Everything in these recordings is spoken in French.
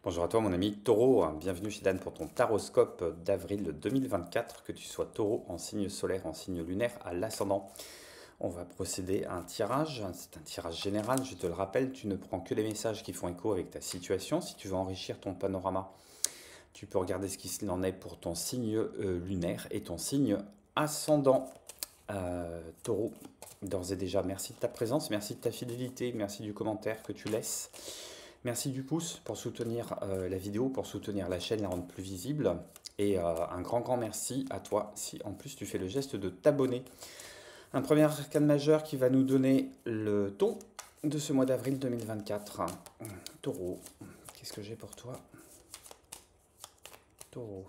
Bonjour à toi mon ami Taureau, bienvenue chez Dan pour ton taroscope d'avril 2024, que tu sois Taureau en signe solaire, en signe lunaire, à l'ascendant. On va procéder à un tirage, c'est un tirage général, je te le rappelle, tu ne prends que les messages qui font écho avec ta situation. Si tu veux enrichir ton panorama, tu peux regarder ce qu'il en est pour ton signe lunaire et ton signe ascendant. Taureau, d'ores et déjà, merci de ta présence, merci de ta fidélité, merci du commentaire que tu laisses. Merci du pouce pour soutenir la vidéo, pour soutenir la chaîne, la rendre plus visible. Et un grand merci à toi si en plus tu fais le geste de t'abonner. Un premier arcane majeur qui va nous donner le ton de ce mois d'avril 2024. Taureau, qu'est-ce que j'ai pour toi? Taureau.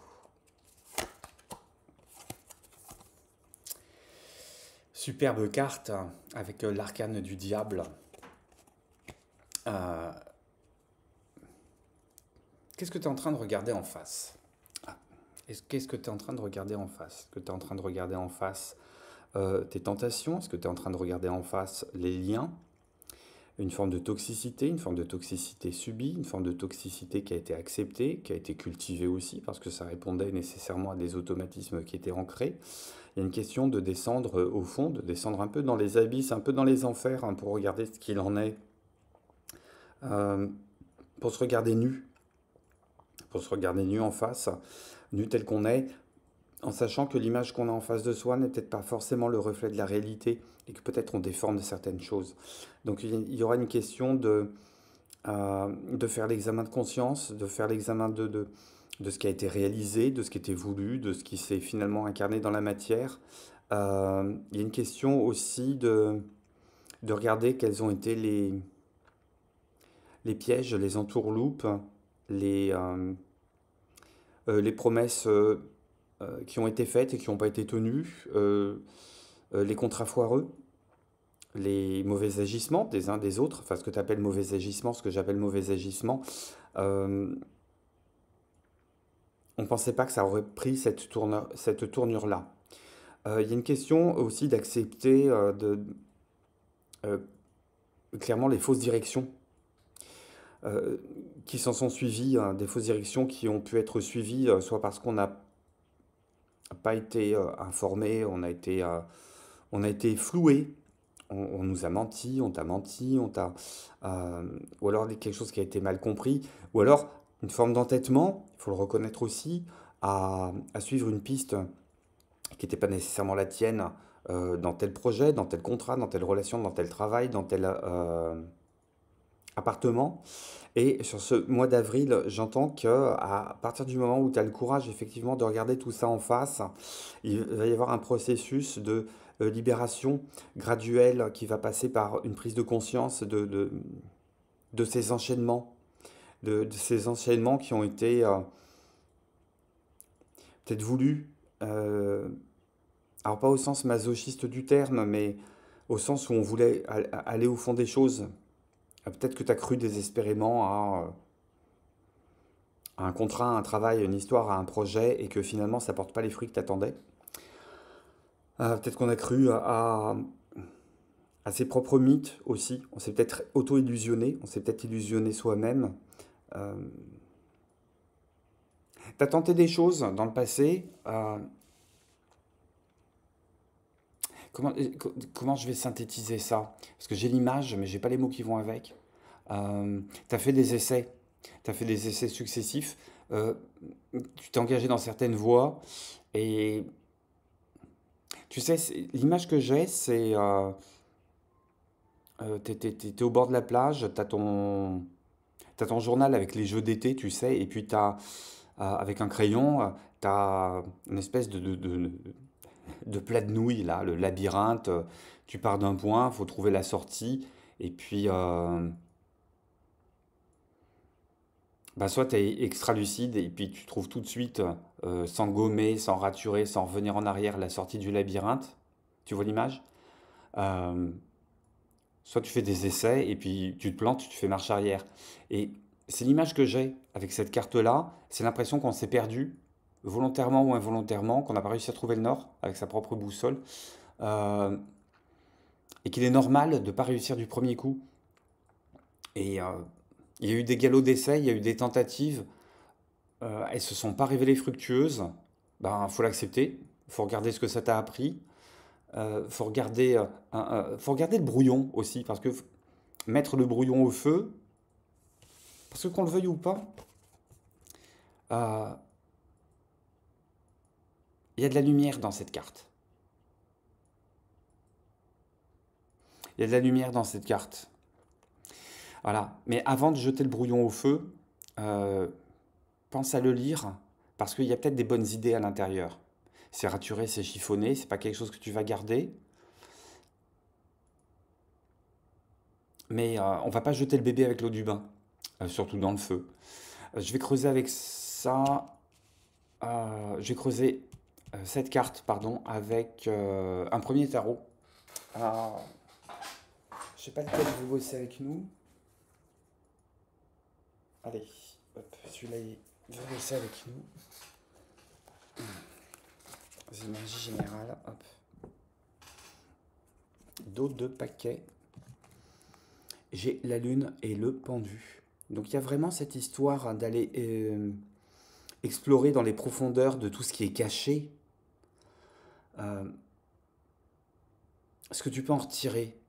Superbe carte avec l'arcane du diable. Qu'est-ce que tu es en train de regarder en face? Qu'est-ce que tu es en train de regarder en face? Est-ce que tu es en train de regarder en face tes tentations? Est-ce que tu es en train de regarder en face les liens? Une forme de toxicité subie, une forme de toxicité qui a été acceptée, qui a été cultivée aussi, parce que ça répondait nécessairement à des automatismes qui étaient ancrés. Il y a une question de descendre au fond, de descendre un peu dans les abysses, un peu dans les enfers, pour regarder ce qu'il en est, pour se regarder nu. Pour se regarder nu en face, nu tel qu'on est, en sachant que l'image qu'on a en face de soi n'est peut-être pas forcément le reflet de la réalité et que peut-être on déforme certaines choses. Donc il y aura une question de faire l'examen de conscience, de faire l'examen de ce qui a été réalisé, de ce qui était voulu, de ce qui s'est finalement incarné dans la matière. Il y a une question aussi de regarder quels ont été les pièges, les entourloupes, les promesses qui ont été faites et qui n'ont pas été tenues, les contrats foireux, les mauvais agissements des uns des autres, enfin ce que tu appelles mauvais agissements, ce que j'appelle mauvais agissements. On ne pensait pas que ça aurait pris cette tournure-là. Il y a une question aussi d'accepter clairement les fausses directions qui s'en sont suivies, des fausses directions qui ont pu être suivies soit parce qu'on n'a pas été informé, on a été floué, on nous a menti, on t'a menti, ou alors quelque chose qui a été mal compris, ou alors une forme d'entêtement, il faut le reconnaître aussi, à suivre une piste qui n'était pas nécessairement la tienne dans tel projet, dans tel contrat, dans telle relation, dans tel travail, dans tel appartement. Et sur ce mois d'avril, j'entends qu'à partir du moment où tu as le courage effectivement de regarder tout ça en face, il va y avoir un processus de libération graduelle qui va passer par une prise de conscience de ces enchaînements, de ces enchaînements qui ont été peut-être voulus, alors pas au sens masochiste du terme, mais au sens où on voulait aller au fond des choses. Peut-être que tu as cru désespérément à un contrat, à un travail, à une histoire, à un projet, et que finalement ça porte pas les fruits que tu attendais. Peut-être qu'on a cru à ses propres mythes aussi. On s'est peut-être auto-illusionné, on s'est peut-être illusionné soi-même. Tu as tenté des choses dans le passé. Comment je vais synthétiser ça? Parce que j'ai l'image, mais j'ai pas les mots qui vont avec. Tu as fait des essais. Tu as fait des essais successifs. Tu t'es engagé dans certaines voies. Et tu sais, l'image que j'ai, c'est... t'es au bord de la plage, t'as ton journal avec les jeux d'été, tu sais, et puis avec un crayon, t'as une espèce de plat de nouilles, là, le labyrinthe. Tu pars d'un point, faut trouver la sortie, et puis bah soit tu es extra lucide, et puis tu trouves tout de suite, sans gommer, sans raturer, sans revenir en arrière, la sortie du labyrinthe. Tu vois l'image? Euh, Soit tu fais des essais, et puis tu te plantes, tu fais marche arrière. Et c'est l'image que j'ai avec cette carte-là. C'est l'impression qu'on s'est perdu, volontairement ou involontairement, qu'on n'a pas réussi à trouver le nord avec sa propre boussole. Euh, et qu'il est normal de ne pas réussir du premier coup. Et Il y a eu des galops d'essai, il y a eu des tentatives. Elles se sont pas révélées fructueuses. Ben, faut l'accepter. Faut regarder ce que ça t'a appris. Faut regarder le brouillon aussi, parce que mettre le brouillon au feu, parce que qu'on le veuille ou pas, euh, il y a de la lumière dans cette carte. Il y a de la lumière dans cette carte. Voilà. Mais avant de jeter le brouillon au feu, euh, pense à le lire, parce qu'il y a peut-être des bonnes idées à l'intérieur. C'est raturé, c'est chiffonné, c'est pas quelque chose que tu vas garder. Mais on va pas jeter le bébé avec l'eau du bain, surtout dans le feu. Je vais creuser avec ça. Je vais creuser cette carte, pardon, avec un premier tarot. Euh, je sais pas lequel vous bossez avec nous. Allez, hop, celui-là il va bosser avec nous. Énergie générale, hop. Dos de paquet. J'ai la lune et le pendu. Donc il y a vraiment cette histoire d'aller explorer dans les profondeurs de tout ce qui est caché. Euh, ce que tu peux en retirer.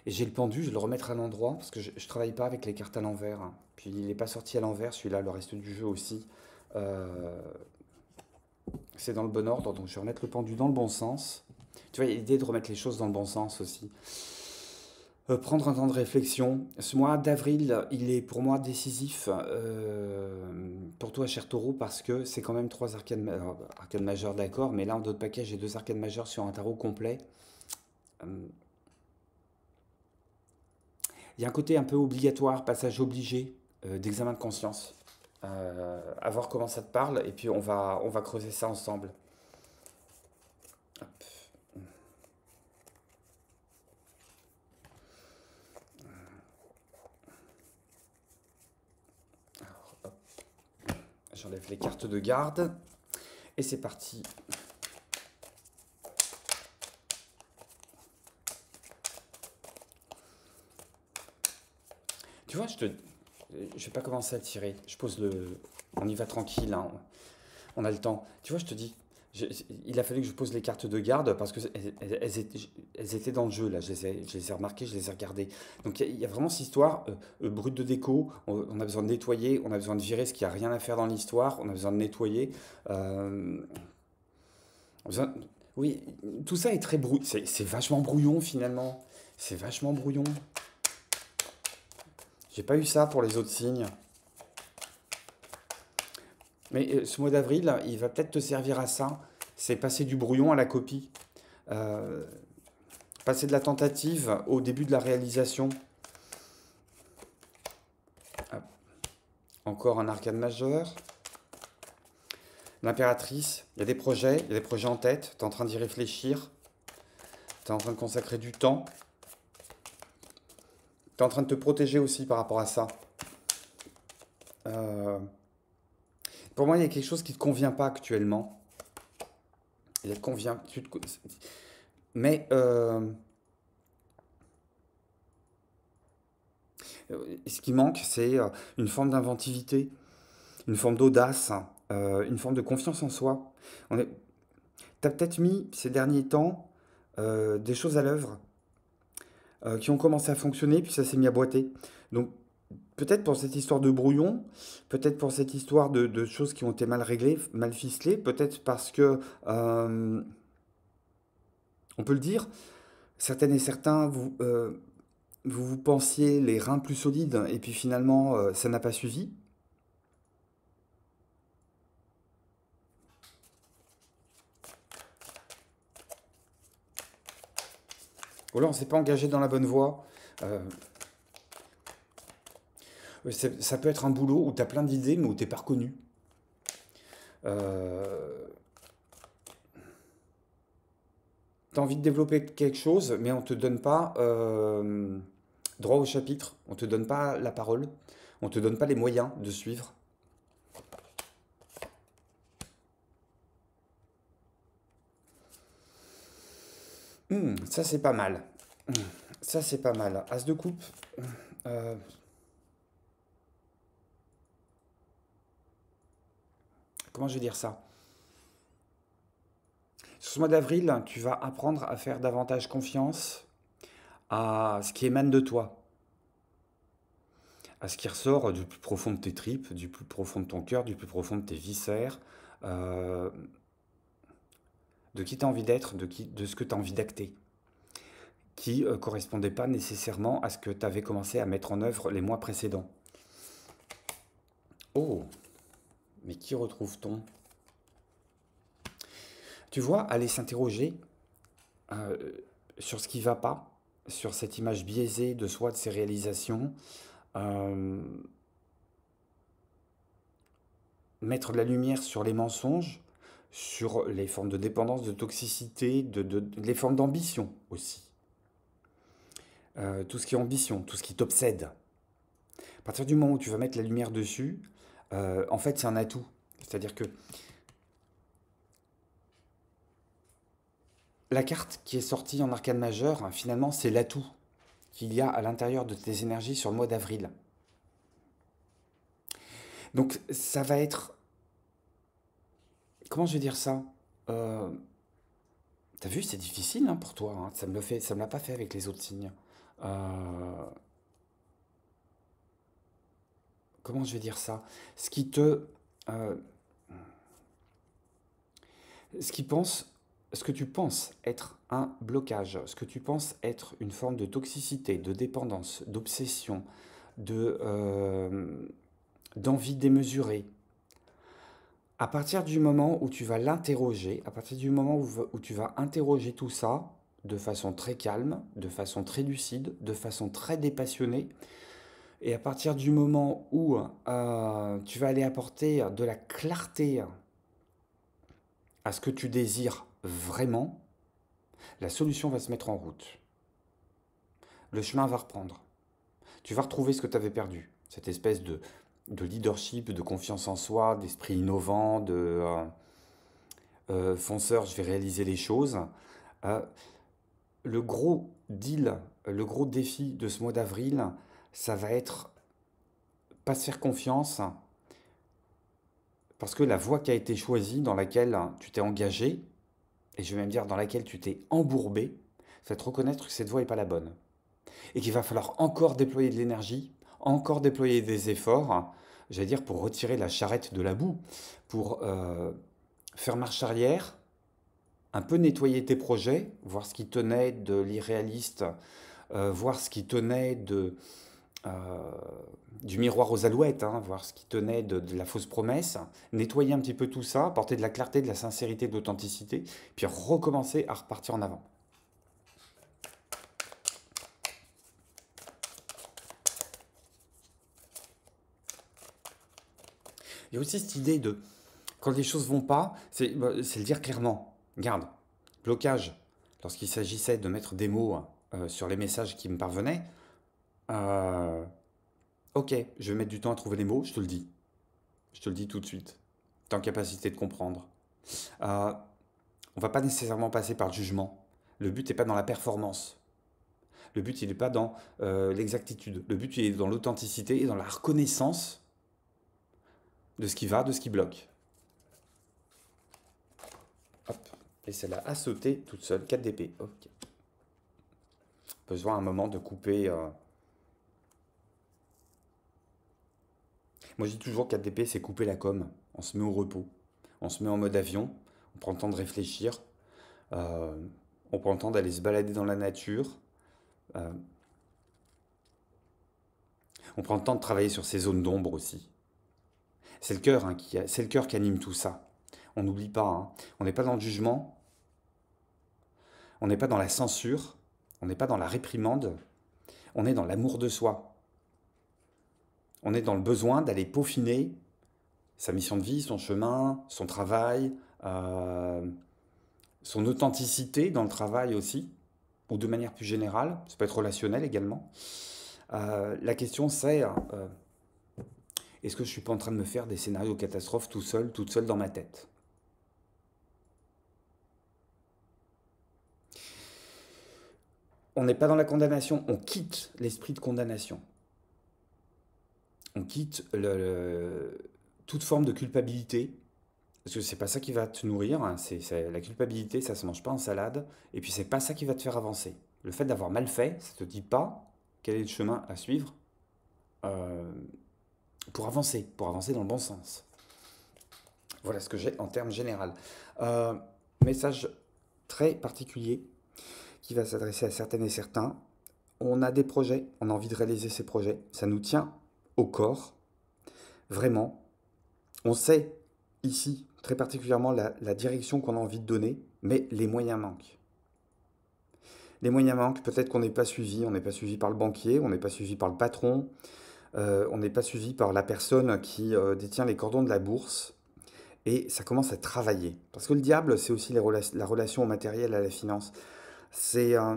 Et j'ai le pendu, je vais le remettre à l'endroit, parce que je ne travaille pas avec les cartes à l'envers, hein. Puis il n'est pas sorti à l'envers, celui-là, le reste du jeu aussi. Euh, c'est dans le bon ordre, donc je vais remettre le pendu dans le bon sens. Tu vois, il y a l'idée de remettre les choses dans le bon sens aussi. Prendre un temps de réflexion. Ce mois d'avril, il est pour moi décisif pour toi, cher taureau, parce que c'est quand même trois arcades majeures, d'accord, mais là, en dos de paquet, j'ai deux arcades majeures sur un tarot complet. Euh, Il y a un côté un peu obligatoire, passage obligé d'examen de conscience. À voir comment ça te parle, et puis on va creuser ça ensemble. Hop. Alors, hop. J'enlève les cartes de garde, et c'est parti. Tu vois, je vais pas commencer à tirer. Je pose le. On y va tranquille, hein. On a le temps. Tu vois, je te dis, il a fallu que je pose les cartes de garde parce que elles étaient dans le jeu, là. Je les ai remarquées, je les ai regardées. Donc il y a vraiment cette histoire brute de déco. On a besoin de nettoyer, on a besoin de virer ce qui a rien à faire dans l'histoire, on a besoin de nettoyer. On a besoin- Oui, tout ça est très brouillon. C'est vachement brouillon finalement. C'est vachement brouillon. J'ai pas eu ça pour les autres signes. Mais ce mois d'avril, il va peut-être te servir à ça. C'est passer du brouillon à la copie. Euh, Passer de la tentative au début de la réalisation. Hop. Encore un arcane majeur. L'impératrice, il y a des projets en tête. Tu es en train d'y réfléchir. Tu es en train de consacrer du temps. Tu es en train de te protéger aussi par rapport à ça. Euh, pour moi, il y a quelque chose qui ne te convient pas actuellement. Il te convient. Mais ce qui manque, c'est une forme d'inventivité, une forme d'audace, une forme de confiance en soi. On est... Tu as peut-être mis ces derniers temps des choses à l'œuvre qui ont commencé à fonctionner, puis ça s'est mis à boiter. Donc peut-être pour cette histoire de brouillon, peut-être pour cette histoire de choses qui ont été mal réglées, mal ficelées, peut-être parce que, on peut le dire, certaines et certains, vous pensiez les reins plus solides, et puis finalement, ça n'a pas suivi. Ou là, on ne s'est pas engagé dans la bonne voie. Euh, Ça peut être un boulot où tu as plein d'idées, mais où tu n'es pas reconnu. Euh, tu as envie de développer quelque chose, mais on ne te donne pas droit au chapitre, on ne te donne pas la parole, on ne te donne pas les moyens de suivre. Ça, c'est pas mal. Ça, c'est pas mal. As de coupe. comment je vais dire ça? Sur ce mois d'avril, tu vas apprendre à faire davantage confiance à ce qui émane de toi, à ce qui ressort du plus profond de tes tripes, du plus profond de ton cœur, du plus profond de tes viscères, euh, de qui tu as envie d'être, de ce que tu as envie d'acter, qui ne correspondait pas nécessairement à ce que tu avais commencé à mettre en œuvre les mois précédents. Oh, mais qui retrouve-t-on? Tu vois, aller s'interroger euh, sur ce qui ne va pas, sur cette image biaisée de soi, de ses réalisations, euh, mettre de la lumière sur les mensonges, sur les formes de dépendance, de toxicité, les formes d'ambition aussi. Tout ce qui est ambition, tout ce qui t'obsède. À partir du moment où tu vas mettre la lumière dessus, en fait, c'est un atout. C'est-à-dire que la carte qui est sortie en arcane majeur, hein, finalement, c'est l'atout qu'il y a à l'intérieur de tes énergies sur le mois d'avril. Donc, ça va être... Comment je vais dire ça? euh, T'as vu, c'est difficile hein, pour toi. Hein. Ça me l'a pas fait avec les autres signes. Euh, comment je vais dire ça? Ce qui te... euh, ce qui pense, ce que tu penses être un blocage, ce que tu penses être une forme de toxicité, de dépendance, d'obsession, de d'envie démesurée. À partir du moment où tu vas l'interroger, à partir du moment où tu vas interroger tout ça de façon très calme, de façon très lucide, de façon très dépassionnée, et à partir du moment où tu vas aller apporter de la clarté à ce que tu désires vraiment, la solution va se mettre en route. Le chemin va reprendre. Tu vas retrouver ce que tu avais perdu, cette espèce de leadership, de confiance en soi, d'esprit innovant, de fonceur, je vais réaliser les choses. Euh, le gros deal, le gros défi de ce mois d'avril, ça va être pas se faire confiance, parce que la voie qui a été choisie, dans laquelle tu t'es engagé, et je vais même dire dans laquelle tu t'es embourbé, ça va te reconnaître que cette voie n'est pas la bonne. Et qu'il va falloir encore déployer de l'énergie, encore déployer des efforts, j'allais dire pour retirer la charrette de la boue, pour faire marche arrière, un peu nettoyer tes projets, voir ce qui tenait de l'irréaliste, voir ce qui tenait euh, du miroir aux alouettes, hein, voir ce qui tenait de la fausse promesse, nettoyer un petit peu tout ça, apporter de la clarté, de la sincérité, de l'authenticité, puis recommencer à repartir en avant. Il y a aussi cette idée de, quand les choses vont pas, c'est le dire clairement. Garde, blocage. Lorsqu'il s'agissait de mettre des mots sur les messages qui me parvenaient, euh, ok, je vais mettre du temps à trouver les mots, je te le dis. Je te le dis tout de suite. T'es en capacité de comprendre. Euh, on va pas nécessairement passer par le jugement. Le but n'est pas dans la performance. Le but, il n'est pas dans l'exactitude. Le but, il est dans l'authenticité et dans la reconnaissance de ce qui va, de ce qui bloque. Hop. Et celle-là a sauté toute seule, 4 d'épée. Ok. Besoin à un moment de couper. Moi je dis toujours 4 d'épée, c'est couper la com. On se met au repos. On se met en mode avion. On prend le temps de réfléchir. euh, on prend le temps d'aller se balader dans la nature. euh, on prend le temps de travailler sur ces zones d'ombre aussi. C'est le cœur hein, c'est le cœur qui anime tout ça. On n'oublie pas. Hein. On n'est pas dans le jugement. On n'est pas dans la censure. On n'est pas dans la réprimande. On est dans l'amour de soi. On est dans le besoin d'aller peaufiner sa mission de vie, son chemin, son travail, euh, son authenticité dans le travail aussi, ou de manière plus générale, ça peut être relationnel également. La question c'est, est-ce que je ne suis pas en train de me faire des scénarios catastrophes tout seul, toute seule dans ma tête? On n'est pas dans la condamnation, on quitte l'esprit de condamnation. On quitte toute forme de culpabilité, parce que c'est pas ça qui va te nourrir, hein, la culpabilité, ça se mange pas en salade, et puis c'est pas ça qui va te faire avancer. Le fait d'avoir mal fait, ça te dit pas quel est le chemin à suivre euh, pour avancer dans le bon sens. Voilà ce que j'ai en termes général. Euh, Message très particulier qui va s'adresser à certaines et certains. On a des projets, on a envie de réaliser ces projets, ça nous tient au corps, vraiment. On sait ici très particulièrement la direction qu'on a envie de donner, mais les moyens manquent. Les moyens manquent, peut-être qu'on n'est pas suivi, on n'est pas suivi par le banquier, on n'est pas suivi par le patron, on n'est pas suivi par la personne qui détient les cordons de la bourse, et ça commence à travailler. Parce que le diable, c'est aussi la relation au matériel, à la finance. C'est euh,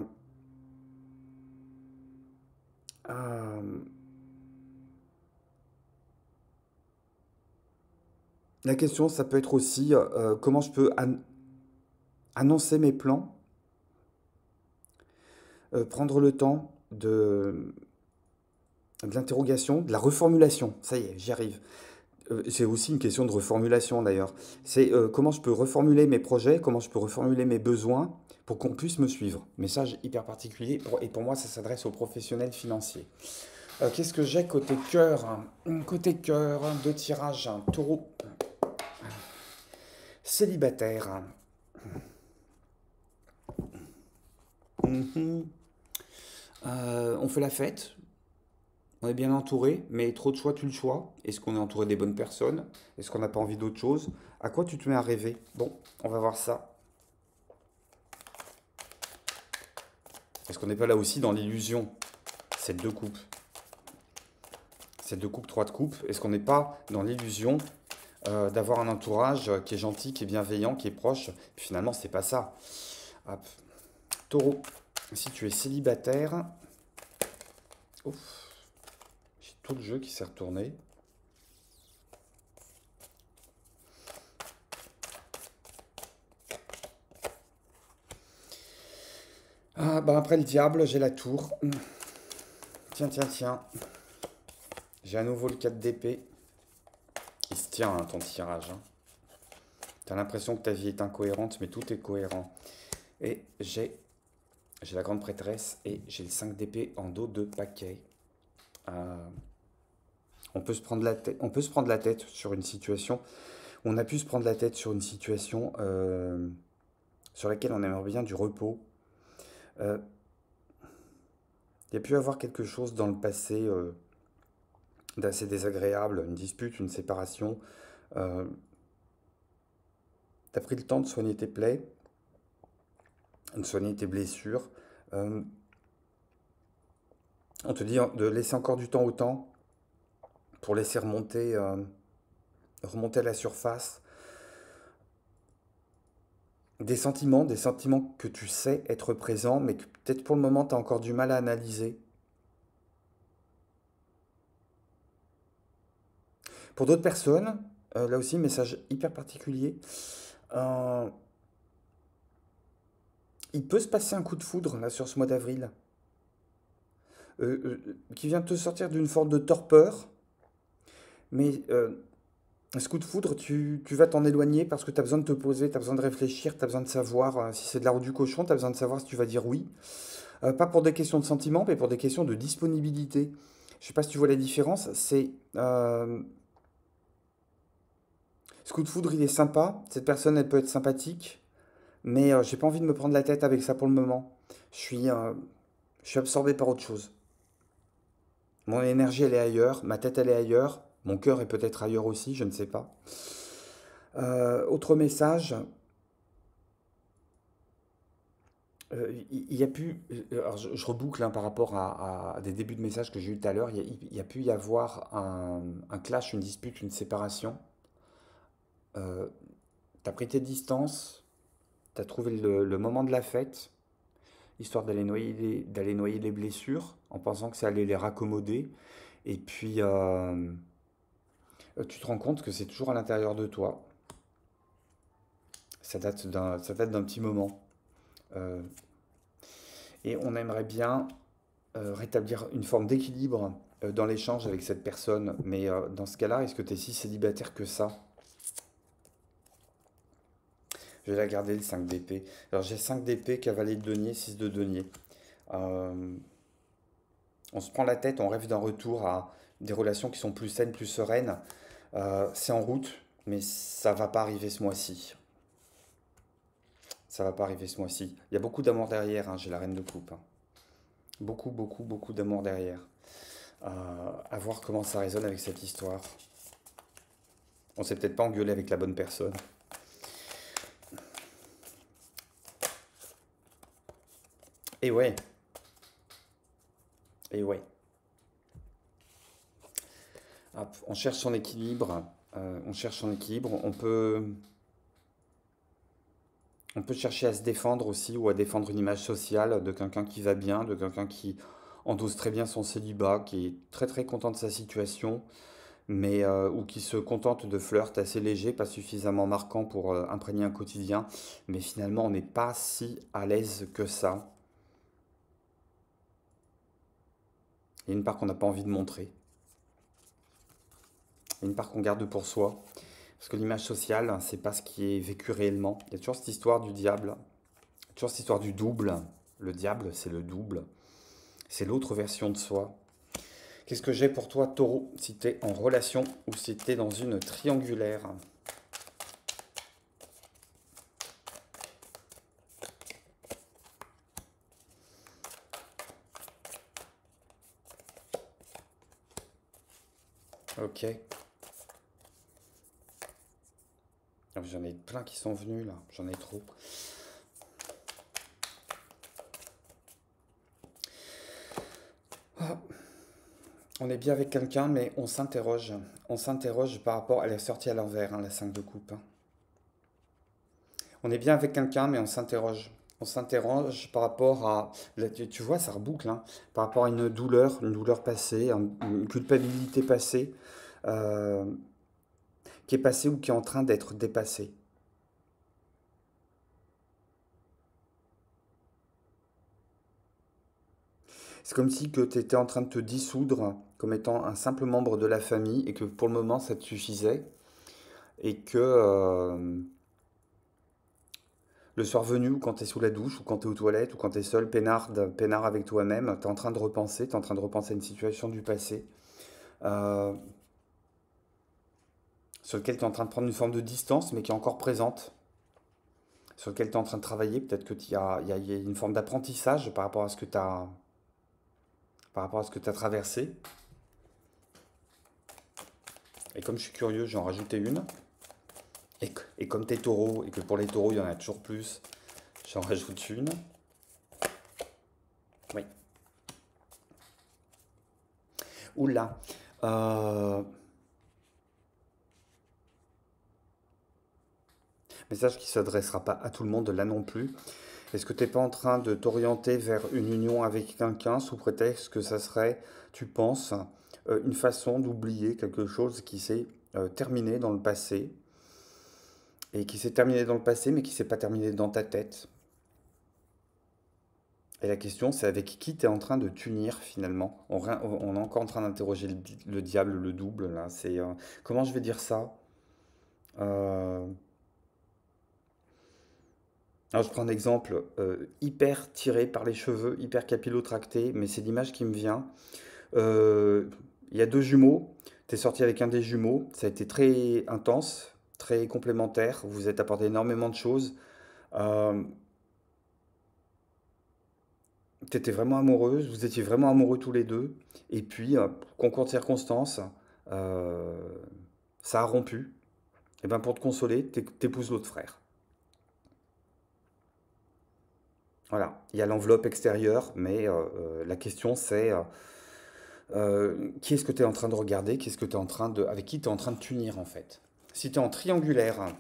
la question, ça peut être aussi comment je peux annoncer mes plans, prendre le temps de l'interrogation, de la reformulation. Ça y est, j'y arrive. C'est aussi une question de reformulation d'ailleurs. C'est comment je peux reformuler mes projets, comment je peux reformuler mes besoins pour qu'on puisse me suivre. Message hyper particulier et pour moi ça s'adresse aux professionnels financiers. Qu'est-ce que j'ai côté cœur? Côté cœur, deux tirages, un taureau célibataire. Mhm. On fait la fête, on est bien entouré, mais trop de choix tue le choix. Est-ce qu'on est entouré des bonnes personnes? Est-ce qu'on n'a pas envie d'autre chose? À quoi tu te mets à rêver? Bon, on va voir ça. Est-ce qu'on n'est pas là aussi dans l'illusion? C'est deux coupes. C'est deux coupes, trois de coupes. Est-ce qu'on n'est pas dans l'illusion d'avoir un entourage qui est gentil, qui est bienveillant, qui est proche? Puis finalement, c'est pas ça. Hop. Taureau, si tu es célibataire, ouf, j'ai tout le jeu qui s'est retourné. Ah, bah après le diable, j'ai la tour. Tiens, tiens, tiens. J'ai à nouveau le 4 d'épée. Il se tient, hein, ton tirage. Hein. T'as l'impression que ta vie est incohérente, mais tout est cohérent. Et j'ai la grande prêtresse et j'ai le 5 d'épée en dos de paquet. Euh, on peut se prendre la tête, on peut se prendre la tête sur une situation. On a pu se prendre la tête sur une situation sur laquelle on aimerait bien du repos. Euh, Il y a pu avoir quelque chose dans le passé d'assez désagréable, une dispute, une séparation. Euh, T'as pris le temps de soigner tes plaies, de soigner tes blessures. Euh, on te dit de laisser encore du temps au temps pour laisser remonter à la surface des sentiments que tu sais être présents, mais que peut-être pour le moment tu as encore du mal à analyser. Pour d'autres personnes, là aussi, message hyper particulier, euh, il peut se passer un coup de foudre là sur ce mois d'avril, qui vient te sortir d'une forme de torpeur, mais ce coup de foudre, tu vas t'en éloigner parce que tu as besoin de te poser, tu as besoin de réfléchir, tu as besoin de savoir si c'est de la roue du cochon, tu as besoin de savoir si tu vas dire oui. Pas pour des questions de sentiment, mais pour des questions de disponibilité. Je sais pas si tu vois la différence. Ce coup de foudre, il est sympa. Cette personne, elle peut être sympathique, mais j'ai pas envie de me prendre la tête avec ça pour le moment. Je suis absorbé par autre chose. Mon énergie, elle est ailleurs, ma tête, elle est ailleurs, mon cœur est peut-être ailleurs aussi, je ne sais pas. Autre message, il y a pu, alors je reboucle hein, par rapport à des débuts de messages que j'ai eu tout à l'heure, il y a pu y avoir un clash, une dispute, une séparation. Euh, T'as pris tes distances, t'as trouvé le moment de la fête, histoire d'aller noyer les blessures, en pensant que ça allait les raccommoder. Et puis, tu te rends compte que c'est toujours à l'intérieur de toi. Ça date d'un petit moment. Euh, et on aimerait bien rétablir une forme d'équilibre dans l'échange avec cette personne. Mais dans ce cas-là, est-ce que tu es si célibataire que ça? Je vais la garder le 5 d'épée. Alors j'ai 5 d'épée, cavalier de denier, 6 de denier. Euh, on se prend la tête, on rêve d'un retour à des relations qui sont plus saines, plus sereines. C'est en route, mais ça va pas arriver ce mois-ci. Ça va pas arriver ce mois-ci. Il y a beaucoup d'amour derrière, hein, j'ai la reine de coupe, hein. Beaucoup, beaucoup, beaucoup d'amour derrière. À voir comment ça résonne avec cette histoire. On s'est peut-être pas engueulé avec la bonne personne. Et ouais, et ouais. Hop, on cherche son équilibre. On cherche son équilibre. On peut chercher à se défendre aussi ou à défendre une image sociale de quelqu'un qui va bien, de quelqu'un qui endosse très bien son célibat, qui est très très content de sa situation, mais ou qui se contente de flirts assez légers, pas suffisamment marquants pour imprégner un quotidien, mais finalement on n'est pas si à l'aise que ça. Il y a une part qu'on n'a pas envie de montrer, il y a une part qu'on garde pour soi, parce que l'image sociale, c'est pas ce qui est vécu réellement. Il y a toujours cette histoire du diable, toujours cette histoire du double. Le diable, c'est le double, c'est l'autre version de soi. Qu'est-ce que j'ai pour toi, taureau, si tu es en relation ou si tu es dans une triangulaire? Ok. Ah, j'en ai plein qui sont venus là, j'en ai trop. Ah, on est bien avec quelqu'un, mais on s'interroge. On s'interroge par rapport. Elle est sortie à l'envers, hein, la 5 de coupe, hein. On est bien avec quelqu'un, mais on s'interroge. On s'interroge par rapport à. Là, tu vois, ça reboucle, hein, par rapport à une douleur passée, une culpabilité passée, euh, qui est passée ou qui est en train d'être dépassée. C'est comme si que tu étais en train de te dissoudre comme étant un simple membre de la famille et que pour le moment ça te suffisait et que le soir venu ou quand tu es sous la douche ou quand tu es aux toilettes ou quand tu es seul, peinard avec toi-même, tu es en train de repenser, tu es en train de repenser à une situation du passé euh, sur lequel tu es en train de prendre une forme de distance mais qui est encore présente, sur lequel tu es en train de travailler, peut-être que il y a une forme d'apprentissage par rapport à ce que tu as, par rapport à ce que tu as traversé. Et comme je suis curieux, j'en rajoutais une. Et comme t'es taureau, et que pour les taureaux, il y en a toujours plus, j'en rajoute une. Oui. Oula. Euh, Message qui ne s'adressera pas à tout le monde là non plus. Est-ce que tu n'es pas en train de t'orienter vers une union avec quelqu'un sous prétexte que ça serait, tu penses, une façon d'oublier quelque chose qui s'est terminé dans le passé, et qui s'est terminé dans le passé mais qui s'est pas terminé dans ta tête? Et la question, c'est avec qui tu es en train de t'unir finalement. On est encore en train d'interroger le diable, le double, là. Comment je vais dire ça? Euh, alors, je prends un exemple hyper tiré par les cheveux, hyper capillotracté, mais c'est l'image qui me vient. Euh, Il y a deux jumeaux. Tu es sorti avec un des jumeaux. Ça a été très intense, très complémentaire. Vous vous êtes apporté énormément de choses. Euh, T'étais vraiment amoureuse, vous étiez vraiment amoureux tous les deux, et puis, concours de circonstances, euh, ça a rompu. Et ben pour te consoler, t'épouses l'autre frère. Voilà, il y a l'enveloppe extérieure, mais la question c'est qui est-ce que tu es en train de regarder, qu'est-ce que tu es en train de, avec qui tu es en train de t'unir en fait. Si tu es en triangulaire,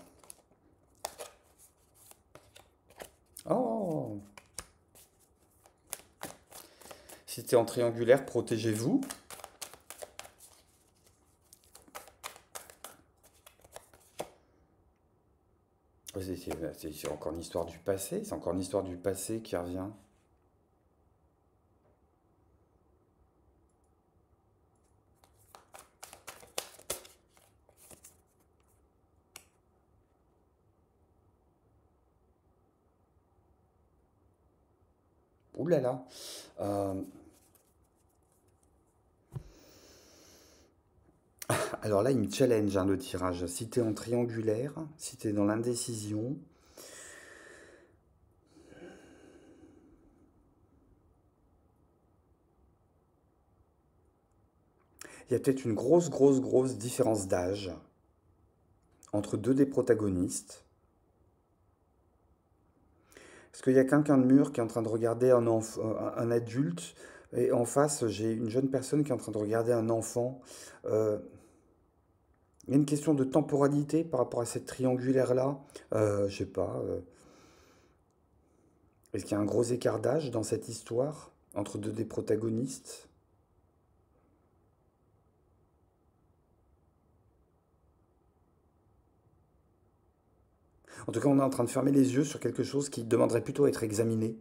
oh, si tu es en triangulaire, protégez-vous. C'est encore une histoire du passé, c'est encore une histoire du passé qui revient. Ouh là là. Euh, alors là, il me challenge hein, le tirage. Si tu es en triangulaire, si tu es dans l'indécision, il y a peut-être une grosse différence d'âge entre deux des protagonistes. Parce qu'il y a quelqu'un de mûr qui est en train de regarder un adulte, et en face, j'ai une jeune personne qui est en train de regarder un enfant. Euh, il y a une question de temporalité par rapport à cette triangulaire-là. Je sais pas. Est-ce qu'il y a un gros écart d'âge dans cette histoire entre deux des protagonistes? En tout cas, on est en train de fermer les yeux sur quelque chose qui demanderait plutôt à être examiné.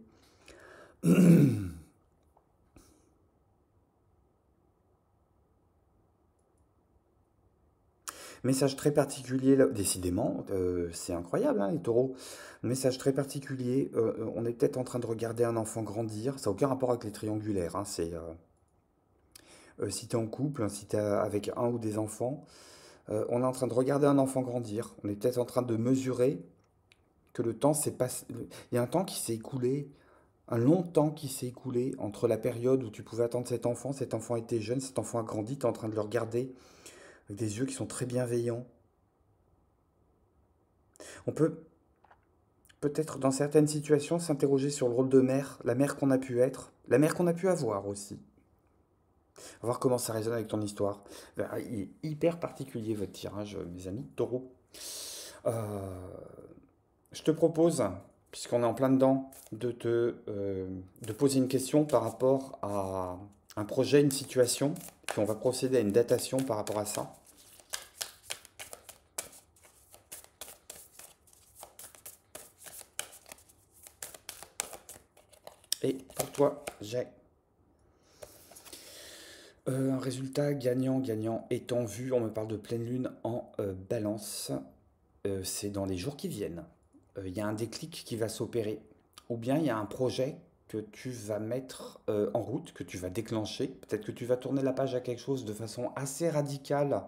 Message très particulier, décidément, c'est incroyable, hein, les taureaux. Message très particulier, on est peut-être en train de regarder un enfant grandir, ça n'a aucun rapport avec les triangulaires, hein, si tu es en couple, hein, si tu es avec un ou des enfants, on est en train de regarder un enfant grandir, on est peut-être en train de mesurer que le temps s'est passé, il y a un temps qui s'est écoulé, un long temps qui s'est écoulé entre la période où tu pouvais attendre cet enfant était jeune, cet enfant a grandi, tu es en train de le regarder avec des yeux qui sont très bienveillants. On peut peut-être dans certaines situations s'interroger sur le rôle de mère, la mère qu'on a pu être, la mère qu'on a pu avoir aussi. On va voir comment ça résonne avec ton histoire. Il est hyper particulier votre tirage, mes amis. Taureau. Euh, je te propose, puisqu'on est en plein dedans, de poser une question par rapport à un projet, une situation, puis on va procéder à une datation par rapport à ça. Et pour toi, j'ai un résultat gagnant-gagnant étant vu. On me parle de pleine lune en balance. C'est dans les jours qui viennent. Il y a un déclic qui va s'opérer. Ou bien il y a un projet que tu vas mettre en route, que tu vas déclencher. Peut-être que tu vas tourner la page à quelque chose de façon assez radicale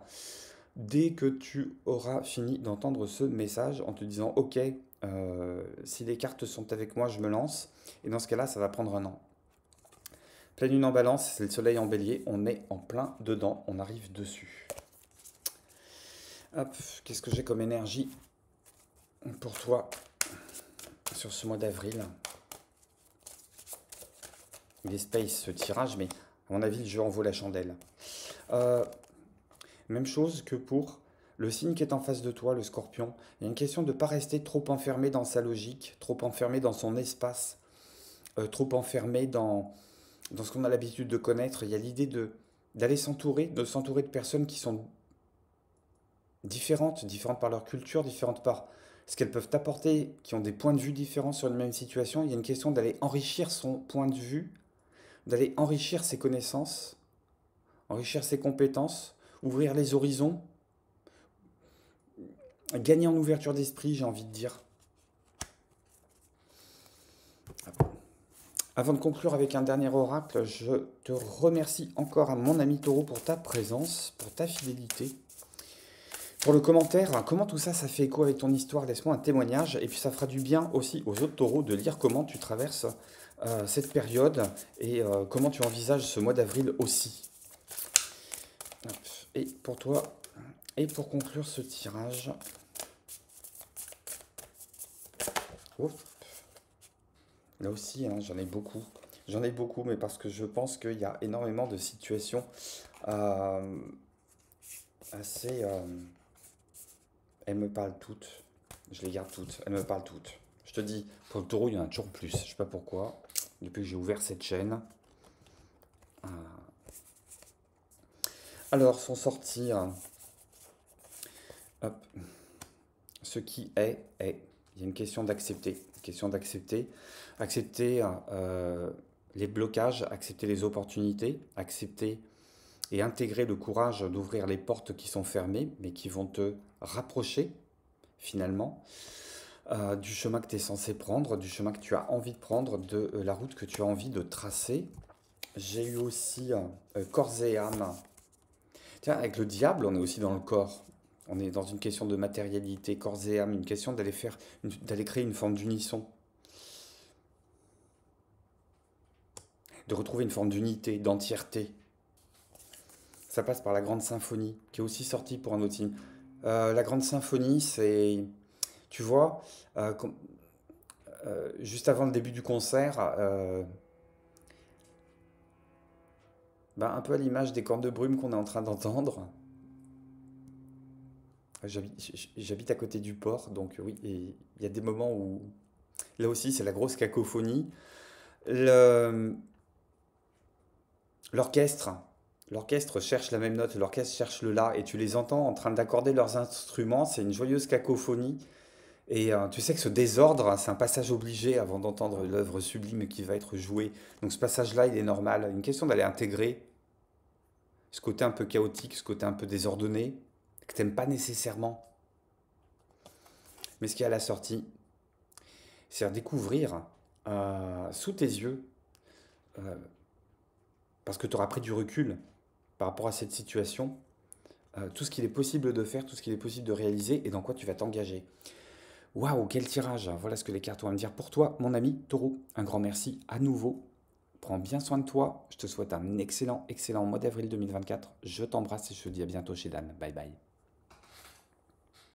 dès que tu auras fini d'entendre ce message en te disant ok, si les cartes sont avec moi, je me lance. Et dans ce cas-là, ça va prendre un an. Pleine lune en balance, c'est le soleil en bélier. On est en plein dedans, on arrive dessus. Hop, qu'est-ce que j'ai comme énergie pour toi sur ce mois d'avril? Il est space ce tirage, mais à mon avis, le jeu en vaut la chandelle. Euh, Même chose que pour le signe qui est en face de toi, le scorpion. Il y a une question de ne pas rester trop enfermé dans sa logique, trop enfermé dans son espace, trop enfermé dans ce qu'on a l'habitude de connaître. Il y a l'idée d'aller s'entourer, de s'entourer de personnes qui sont différentes, différentes par leur culture, différentes par ce qu'elles peuvent apporter, qui ont des points de vue différents sur une même situation. Il y a une question d'aller enrichir son point de vue, d'aller enrichir ses connaissances, enrichir ses compétences, ouvrir les horizons, gagner en ouverture d'esprit, j'ai envie de dire. Avant de conclure avec un dernier oracle, je te remercie encore à mon ami Taureau pour ta présence, pour ta fidélité. Pour le commentaire, comment tout ça, ça fait écho avec ton histoire, laisse-moi un témoignage. Et puis ça fera du bien aussi aux autres taureaux de lire comment tu traverses cette période et comment tu envisages ce mois d'avril aussi. Hop. Et pour toi, et pour conclure ce tirage, ouf, là aussi, hein, j'en ai beaucoup. J'en ai beaucoup, mais parce que je pense qu'il y a énormément de situations euh, assez... elles me parlent toutes. Je les garde toutes. Elles me parlent toutes. Je te dis, pour le taureau, il y en a toujours plus. Je sais pas pourquoi. Depuis que j'ai ouvert cette chaîne. Euh, Alors, sont sortis... hop. Ce qui est, est. Il y a une question d'accepter. Une question d'accepter. Accepter les blocages, accepter les opportunités, accepter et intégrer le courage d'ouvrir les portes qui sont fermées, mais qui vont te rapprocher, finalement. du chemin que tu es censé prendre, du chemin que tu as envie de prendre, de la route que tu as envie de tracer. J'ai eu aussi corps et âme. Tiens, avec le diable, on est aussi dans le corps. On est dans une question de matérialité, corps et âme, une question d'aller créer une forme d'unisson, de retrouver une forme d'unité, d'entièreté. Ça passe par la Grande Symphonie, qui est aussi sortie pour un autre signe. La Grande Symphonie, c'est, tu vois, juste avant le début du concert, ben, un peu à l'image des cornes de brume qu'on est en train d'entendre. J'habite à côté du port, donc oui, et il y a des moments où, là aussi, c'est la grosse cacophonie. Le- L'orchestre, l'orchestre cherche la même note, l'orchestre cherche le la, et tu les entends en train d'accorder leurs instruments, c'est une joyeuse cacophonie. Et tu sais que ce désordre, c'est un passage obligé avant d'entendre l'œuvre sublime qui va être jouée. Donc ce passage-là, il est normal. Une question d'aller intégrer ce côté un peu chaotique, ce côté un peu désordonné, que t'aimes pas nécessairement. Mais ce qui est à la sortie, c'est découvrir sous tes yeux, euh, parce que tu auras pris du recul par rapport à cette situation, tout ce qu'il est possible de faire, tout ce qu'il est possible de réaliser et dans quoi tu vas t'engager. Waouh, quel tirage! Voilà ce que les cartes ont à me dire pour toi, mon ami Taureau. Un grand merci à nouveau. Prends bien soin de toi. Je te souhaite un excellent, excellent mois d'avril 2024. Je t'embrasse et je te dis à bientôt chez Dan. Bye bye.